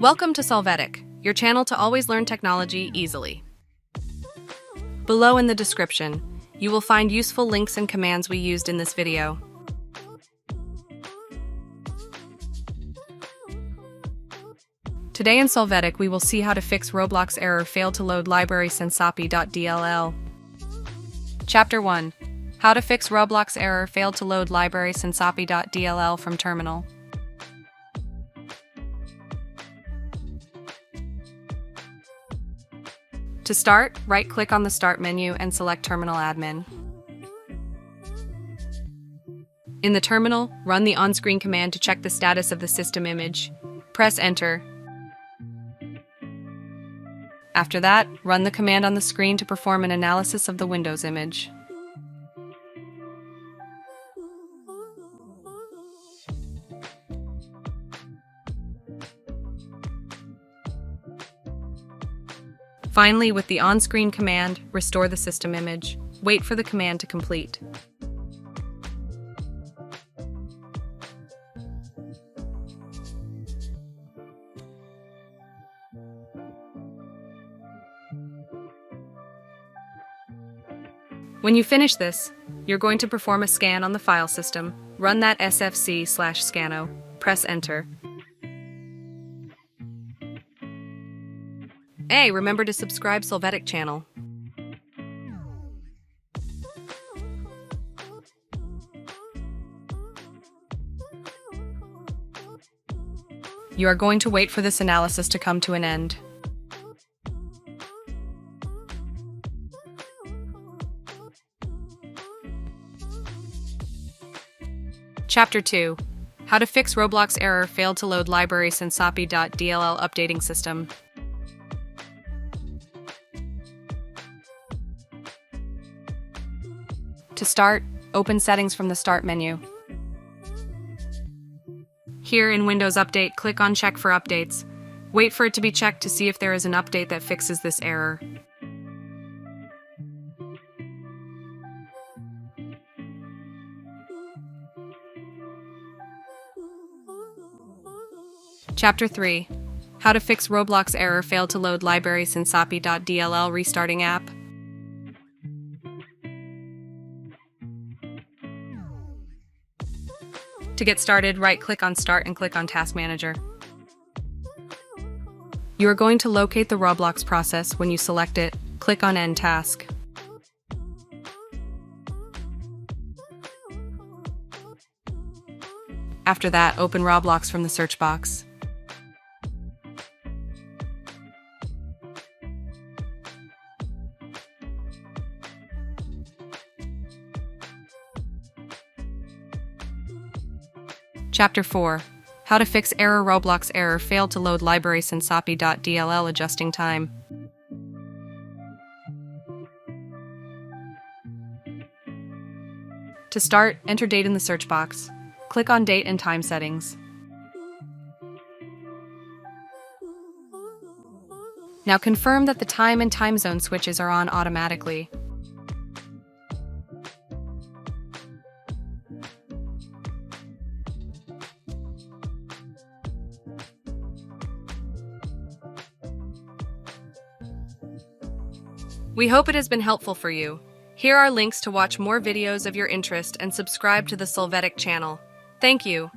Welcome to Solvetic, your channel to always learn technology easily. Below in the description, you will find useful links and commands we used in this video. Today in Solvetic, we will see how to fix Roblox error failed to load library Sensapi.dll. Chapter 1. How to fix Roblox error failed to load library Sensapi.dll from terminal. To start, right-click on the Start menu and select Terminal Admin. In the terminal, run the on-screen command to check the status of the system image. Press Enter. After that, run the command on the screen to perform an analysis of the Windows image. Finally, with the on-screen command, restore the system image. Wait for the command to complete. When you finish this, you're going to perform a scan on the file system. Run that sfc/scannow. Press Enter. Hey, remember to subscribe Solvetic channel. You are going to wait for this analysis to come to an end. Chapter 2. How to fix Roblox error failed to load library Sensapi.dll updating system. To start, open Settings from the Start menu. Here in Windows Update, click on Check for Updates. Wait for it to be checked to see if there is an update that fixes this error. Chapter 3. How to fix Roblox error failed to load library Sensapi.dll restarting app. To get started, right-click on Start and click on Task Manager. You are going to locate the Roblox process. When you select it, click on End Task. After that, open Roblox from the search box. Chapter 4. How to fix error Roblox error failed to load library Sensapi.dll adjusting time. To start, enter date in the search box. Click on Date and Time Settings. Now confirm that the time and time zone switches are on automatically. We hope it has been helpful for you. Here are links to watch more videos of your interest and subscribe to the Solvetic channel. Thank you.